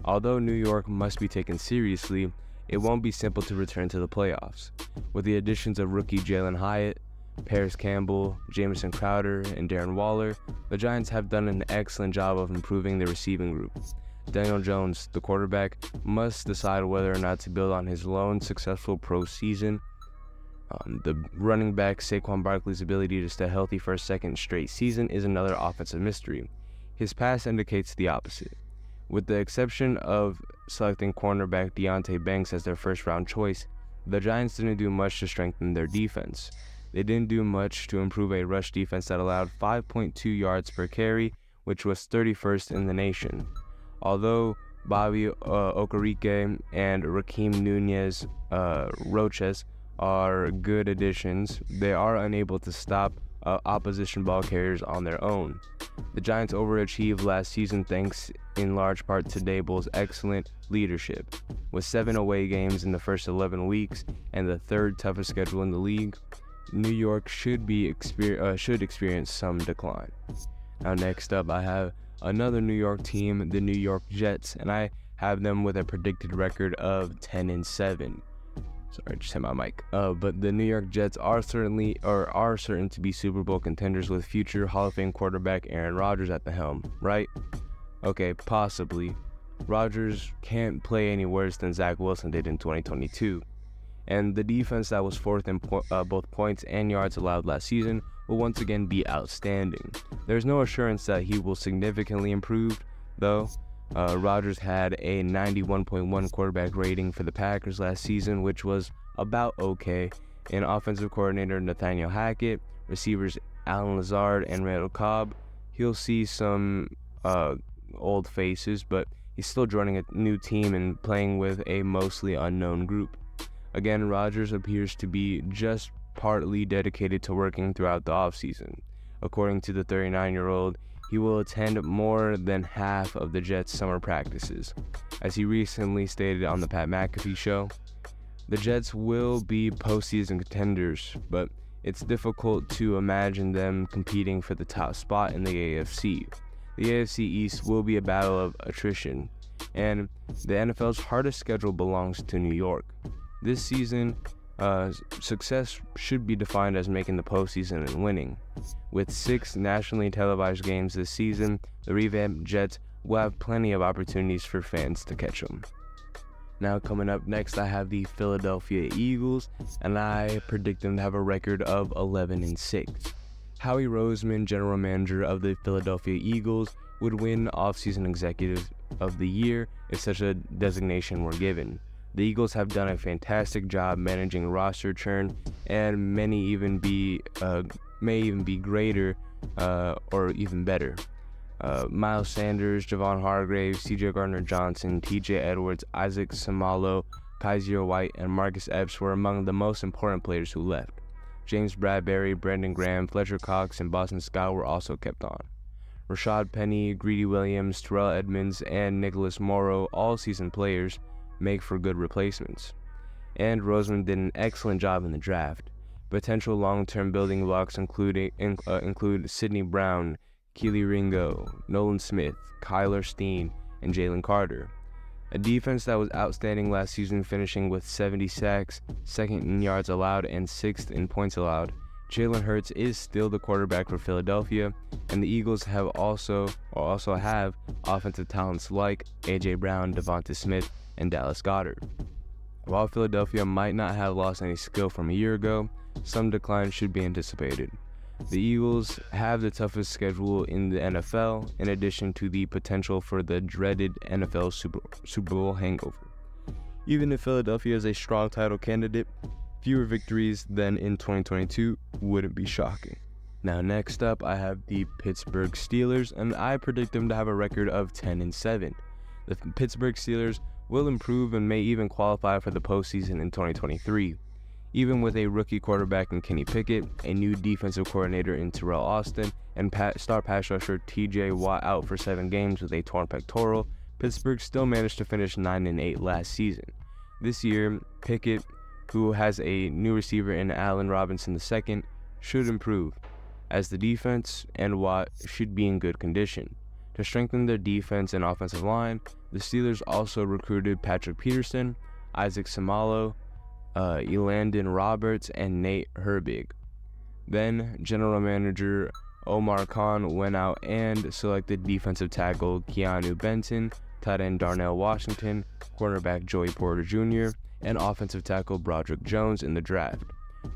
Although New York must be taken seriously, it won't be simple to return to the playoffs. With the additions of rookie Jalen Hyatt, Paris Campbell, Jamison Crowder, and Darren Waller, the Giants have done an excellent job of improving their receiving group. Daniel Jones, the quarterback, must decide whether or not to build on his lone successful pro season. The running back Saquon Barkley's ability to stay healthy for a second straight season is another offensive mystery. His past indicates the opposite. With the exception of selecting cornerback Deonte Banks as their first-round choice, the Giants didn't do much to strengthen their defense. They didn't do much to improve a rush defense that allowed 5.2 yards per carry, which was 31st in the nation. Although Bobby Okereke and Raheem Nunez Roches are good additions, they are unable to stop opposition ball carriers on their own. The Giants overachieved last season thanks in large part to Daboll's excellent leadership. With 7 away games in the first 11 weeks and the third toughest schedule in the league, New York should experience some decline. Now next up, I have another New York team, the New York Jets, and I have them with a predicted record of 10-7. Sorry, I just hit my mic. But the New York Jets are certain to be Super Bowl contenders with future Hall of Fame quarterback Aaron Rodgers at the helm, right? Okay, possibly. Rodgers can't play any worse than Zach Wilson did in 2022. And the defense that was 4th in both points and yards allowed last season will once again be outstanding. There's no assurance that he will significantly improve, though. Rodgers had a 91.1 quarterback rating for the Packers last season, which was about okay. And offensive coordinator Nathaniel Hackett, receivers Alan Lazard and Randall Cobb. He'll see some old faces, but he's still joining a new team and playing with a mostly unknown group. Again, Rodgers appears to be just partly dedicated to working throughout the offseason. According to the 39-year-old, he will attend more than half of the Jets' summer practices. As he recently stated on the Pat McAfee show, the Jets will be postseason contenders, but it's difficult to imagine them competing for the top spot in the AFC. The AFC East will be a battle of attrition, and the NFL's hardest schedule belongs to New York. This season, success should be defined as making the postseason and winning. With 6 nationally televised games this season, the revamped Jets will have plenty of opportunities for fans to catch them. Now coming up next, I have the Philadelphia Eagles, and I predict them to have a record of 11-6. Howie Roseman, general manager of the Philadelphia Eagles, would win Offseason Executive of the Year if such a designation were given. The Eagles have done a fantastic job managing roster churn, and may even be greater or even better. Miles Sanders, Javon Hargrave, C.J. Gardner-Johnson, T.J. Edwards, Isaac Seumalo, Kaiser White, and Marcus Epps were among the most important players who left. James Bradbury, Brandon Graham, Fletcher Cox, and Boston Scott were also kept on. Rashad Penny, Greedy Williams, Terrell Edmunds, and Nicholas Morrow, all seasoned players, make for good replacements. And Roseman did an excellent job in the draft. Potential long-term building blocks include Sidney Brown, Keely Ringo, Nolan Smith, Kyler Steen, and Jalen Carter. A defense that was outstanding last season, finishing with 70 sacks, 2nd in yards allowed, and 6th in points allowed. Jalen Hurts is still the quarterback for Philadelphia, and the Eagles also have offensive talents like A.J. Brown, Devonta Smith, and Dallas Goedert. While Philadelphia might not have lost any skill from a year ago, some decline should be anticipated. The Eagles have the toughest schedule in the NFL, in addition to the potential for the dreaded NFL Super Bowl hangover. Even if Philadelphia is a strong title candidate, fewer victories than in 2022 wouldn't be shocking. Now next up, I have the Pittsburgh Steelers, and I predict them to have a record of 10-7. The Pittsburgh Steelers will improve and may even qualify for the postseason in 2023. Even with a rookie quarterback in Kenny Pickett, a new defensive coordinator in Terrell Austin, and star pass rusher TJ Watt out for 7 games with a torn pectoral, Pittsburgh still managed to finish 9-8 last season. This year, Pickett, who has a new receiver in Allen Robinson II, should improve, as the defense and Watt should be in good condition. To strengthen their defense and offensive line, the Steelers also recruited Patrick Peterson, Isaac Seumalo, Elandon Roberts, and Nate Herbig. Then, general manager Omar Khan went out and selected defensive tackle Keanu Benton, tight end Darnell Washington, cornerback Joey Porter Jr., and offensive tackle Broderick Jones in the draft.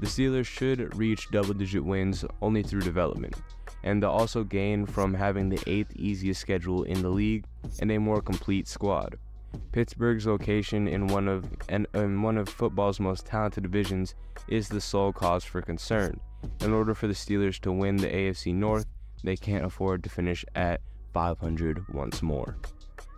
The Steelers should reach double-digit wins only through development, and they'll also gain from having the 8th easiest schedule in the league and a more complete squad. Pittsburgh's location in one of football's most talented divisions is the sole cause for concern. In order for the Steelers to win the AFC North, they can't afford to finish at 500 once more.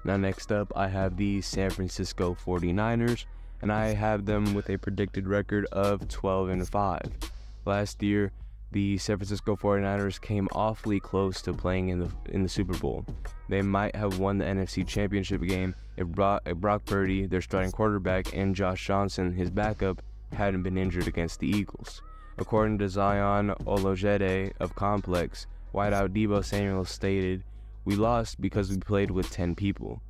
Now next up, I have the San Francisco 49ers, and I have them with a predicted record of 12-5. Last year, the San Francisco 49ers came awfully close to playing in the Super Bowl. They might have won the NFC Championship game if Brock Purdy, their starting quarterback, and Josh Johnson, his backup, hadn't been injured against the Eagles. According to Zion Olojede of Complex, wideout Deebo Samuel stated, "We lost because we played with 10 people."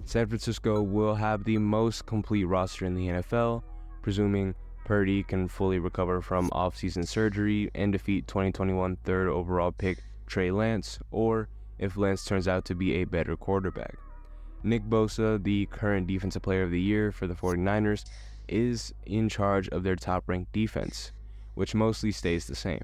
San Francisco will have the most complete roster in the NFL, presuming Purdy can fully recover from off-season surgery and defeat 2021 third overall pick Trey Lance, or if Lance turns out to be a better quarterback. Nick Bosa, the current Defensive Player of the Year for the 49ers, is in charge of their top-ranked defense, which mostly stays the same.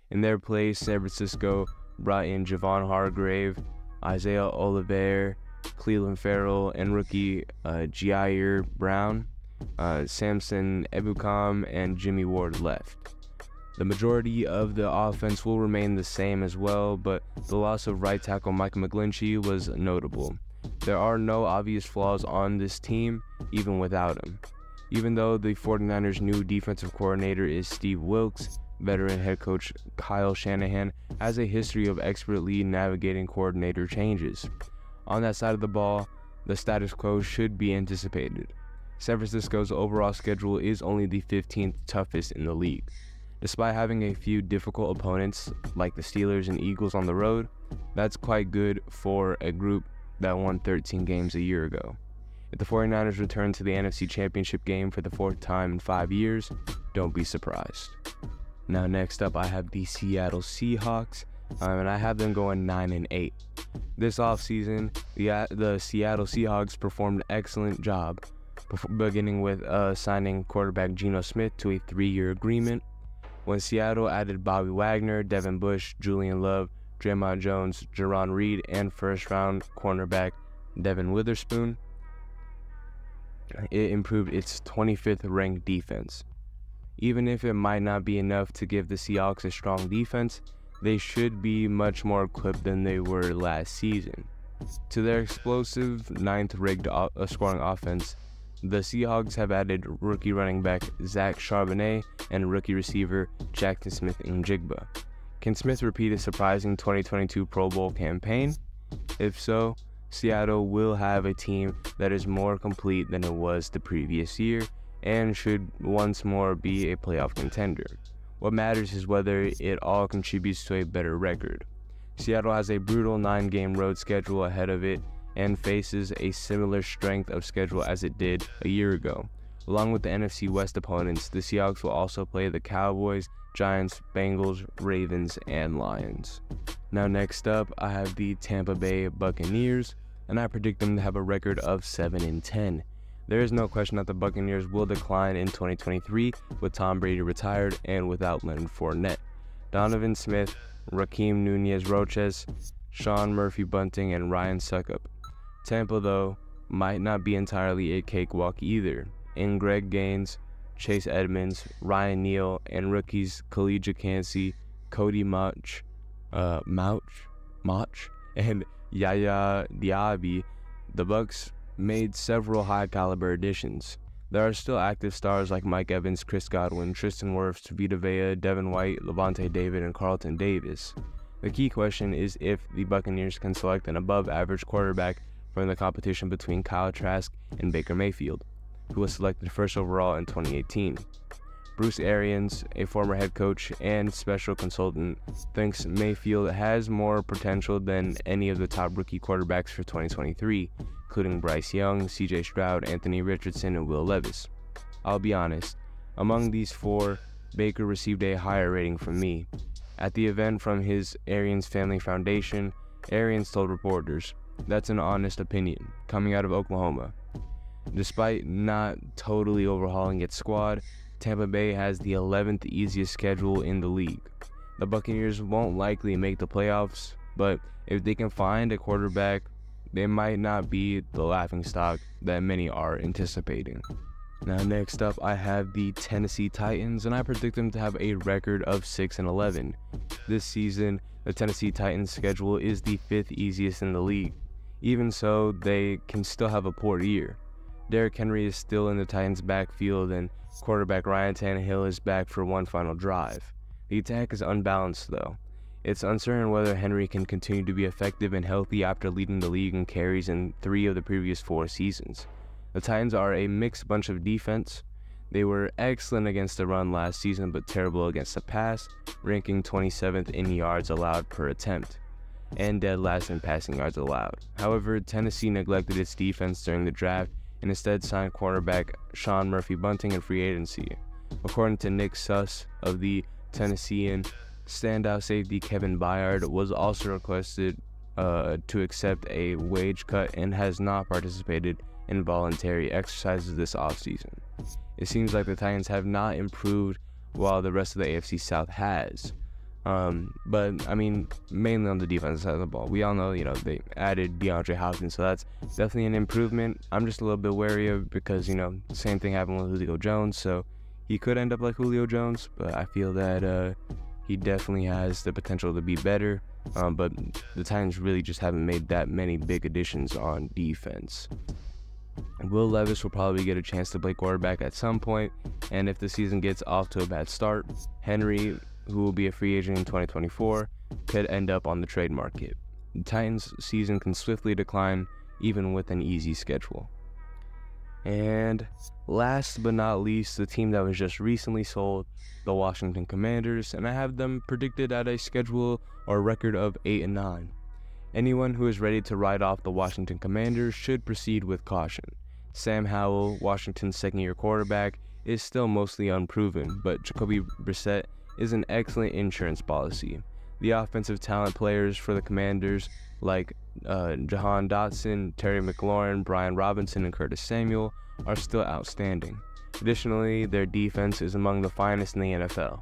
In their place, San Francisco brought in Javon Hargrave, Isaiah Olivier, Cleveland Farrell, and rookie Jair Brown, Samson Ebukam, and Jimmy Ward left. The majority of the offense will remain the same as well, but the loss of right tackle Mike McGlinchey was notable. There are no obvious flaws on this team, even without him. Even though the 49ers' new defensive coordinator is Steve Wilks, veteran head coach Kyle Shanahan has a history of expertly navigating coordinator changes. On that side of the ball, the status quo should be anticipated. San Francisco's overall schedule is only the 15th toughest in the league. Despite having a few difficult opponents like the Steelers and Eagles on the road, that's quite good for a group that won 13 games a year ago. If the 49ers return to the NFC Championship game for the 4th time in 5 years, don't be surprised. Now next up, I have the Seattle Seahawks, and I have them going 9-8. This offseason, the Seattle Seahawks performed an excellent job, beginning with signing quarterback Geno Smith to a 3-year agreement. When Seattle added Bobby Wagner, Devin Bush, Julian Love, Draymond Jones, Jarron Reed, and first-round cornerback Devin Witherspoon, it improved its 25th ranked defense. Even if it might not be enough to give the Seahawks a strong defense, they should be much more equipped than they were last season. To their explosive 9th-ranked scoring offense, the Seahawks have added rookie running back Zach Charbonnet and rookie receiver Jackson Smith-Njigba. Can Smith repeat a surprising 2022 Pro Bowl campaign? If so, Seattle will have a team that is more complete than it was the previous year and should once more be a playoff contender. What matters is whether it all contributes to a better record. Seattle has a brutal 9-game road schedule ahead of it and faces a similar strength of schedule as it did a year ago. Along with the NFC West opponents, the Seahawks will also play the Cowboys, Giants, Bengals, Ravens, and Lions. Now next up, I have the Tampa Bay Buccaneers, and I predict them to have a record of 7-10. There is no question that the Buccaneers will decline in 2023 with Tom Brady retired and without Leonard Fournette. Donovan Smith, Raheem Nunez-Roches, Sean Murphy-Bunting, and Ryan Suckup. Tampa, though, might not be entirely a cakewalk either. In Greg Gaines, Chase Edmonds, Ryan Neal, and rookies Khalid Jacansi, Cody Mauch, and Yaya Diaby, the Bucs made several high-caliber additions. There are still active stars like Mike Evans, Chris Godwin, Tristan Wirfs, Vita Vea, Devin White, Levante David, and Carlton Davis. The key question is if the Buccaneers can select an above-average quarterback from the competition between Kyle Trask and Baker Mayfield, who was selected first overall in 2018. Bruce Arians, a former head coach and special consultant, thinks Mayfield has more potential than any of the top rookie quarterbacks for 2023, including Bryce Young, CJ Stroud, Anthony Richardson, and Will Levis. I'll be honest, among these four, Baker received a higher rating from me. At the event from his Arians Family Foundation, Arians told reporters, "That's an honest opinion, coming out of Oklahoma." Despite not totally overhauling its squad, Tampa Bay has the 11th easiest schedule in the league. The Buccaneers won't likely make the playoffs, but if they can find a quarterback, they might not be the laughingstock that many are anticipating. Now next up, I have the Tennessee Titans, and I predict them to have a record of 6-11. This season, the Tennessee Titans' schedule is the 5th easiest in the league. Even so, they can still have a poor year. Derrick Henry is still in the Titans' backfield, and quarterback Ryan Tannehill is back for one final drive. The attack is unbalanced, though. It's uncertain whether Henry can continue to be effective and healthy after leading the league in carries in 3 of the previous 4 seasons. The Titans are a mixed bunch of defense. They were excellent against the run last season, but terrible against the pass, ranking 27th in yards allowed per attempt, and dead last in passing yards allowed. However, Tennessee neglected its defense during the draft and instead signed cornerback Sean Murphy-Bunting in free agency. According to Nick Suss of the Tennessean, standout safety Kevin Byard was also requested to accept a wage cut and has not participated in voluntary exercises this offseason. It seems like the Titans have not improved while the rest of the AFC South has. But I mean, mainly on the defensive side of the ball. We all know, they added DeAndre Hopkins, so that's definitely an improvement. I'm just a little bit wary of because, same thing happened with Julio Jones, so he could end up like Julio Jones, but I feel that he definitely has the potential to be better. But the Titans really just haven't made that many big additions on defense. Will Levis will probably get a chance to play quarterback at some point, and if the season gets off to a bad start, Henry, who will be a free agent in 2024, could end up on the trade market. The Titans' season can swiftly decline even with an easy schedule. And last but not least, the team that was just recently sold, the Washington Commanders, and I have them predicted at a schedule or record of 8-9. Anyone who is ready to write off the Washington Commanders should proceed with caution. Sam Howell, Washington's second-year quarterback, is still mostly unproven, but Jacoby Brissett is an excellent insurance policy. The offensive talent players for the Commanders, like Jahan Dotson, Terry McLaurin, Brian Robinson, and Curtis Samuel, are still outstanding. Additionally, their defense is among the finest in the NFL.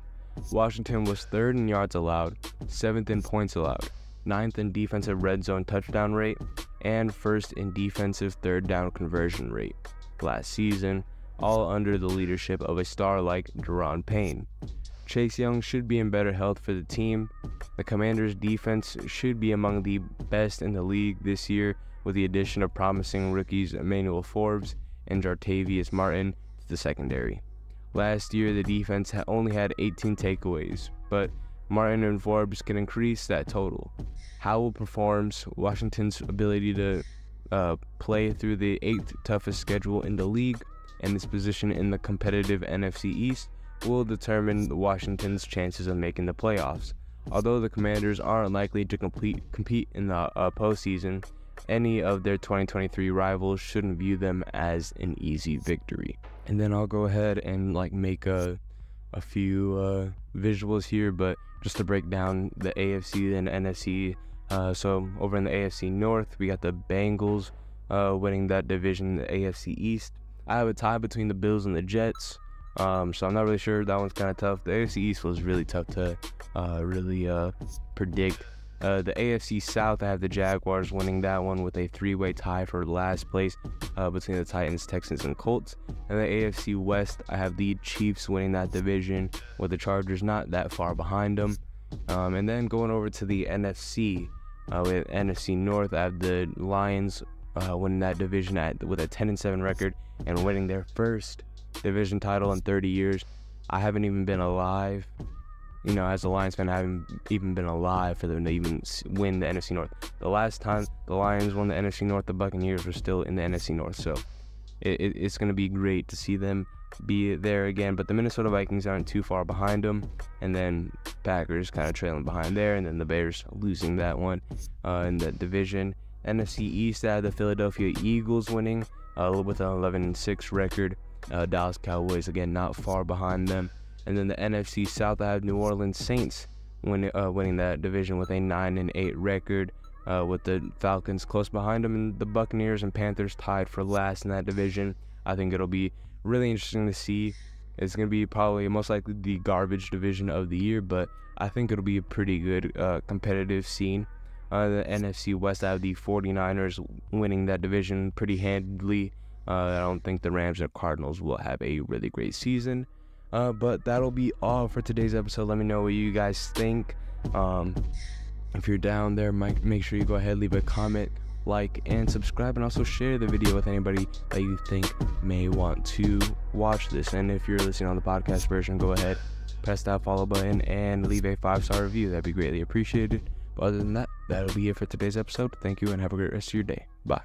Washington was 3rd in yards allowed, 7th in points allowed, 9th in defensive red zone touchdown rate, and 1st in defensive third down conversion rate last season, all under the leadership of a star like Daron Payne. Chase Young should be in better health for the team. The Commanders' defense should be among the best in the league this year, with the addition of promising rookies Emmanuel Forbes and Jartavius Martin to the secondary. Last year, the defense only had 18 takeaways, but Martin and Forbes can increase that total. Howell performs. Washington's ability to play through the 8th toughest schedule in the league and its position in the competitive NFC East will determine Washington's chances of making the playoffs. Although the Commanders aren't likely to compete in the postseason, any of their 2023 rivals shouldn't view them as an easy victory. And then I'll go ahead and make a few visuals here, but just to break down the AFC and NFC. So over in the AFC North, we got the Bengals winning that division, the AFC East. I have a tie between the Bills and the Jets. So I'm not really sure. That one's kind of tough. The AFC East was really tough to really predict. The AFC South, I have the Jaguars winning that one with a 3-way tie for last place between the Titans, Texans, and Colts. And the AFC West, I have the Chiefs winning that division with the Chargers not that far behind them. And then going over to the NFC, with NFC North, I have the Lions winning that division with a 10-7 record and winning their first division title in 30 years. I haven't even been alive, as a Lions fan, I haven't even been alive for them to even win the NFC North. The last time the Lions won the NFC North, the Buccaneers were still in the NFC North, so it's going to be great to see them be there again. But the Minnesota Vikings aren't too far behind them, and then Packers kind of trailing behind there, and then the Bears losing that one in the division. NFC East, I have the Philadelphia Eagles winning with an 11-6 record. Dallas Cowboys again not far behind them, and then the NFC South, I have New Orleans Saints winning that division with a 9-8 record, with the Falcons close behind them, and the Buccaneers and Panthers tied for last in that division. I think it'll be really interesting to see. It's going to be probably most likely the garbage division of the year, but I think it'll be a pretty good competitive scene. The NFC West, I have the 49ers winning that division pretty handily. I don't think the Rams or Cardinals will have a really great season. But that'll be all for today's episode. Let me know what you guys think. If you're down there, make sure you go ahead, leave a comment, like, and subscribe, and also share the video with anybody that you think may want to watch this. And if you're listening on the podcast version, go ahead, press that follow button, and leave a 5-star review. That'd be greatly appreciated. But other than that, that'll be it for today's episode. Thank you, and have a great rest of your day. Bye.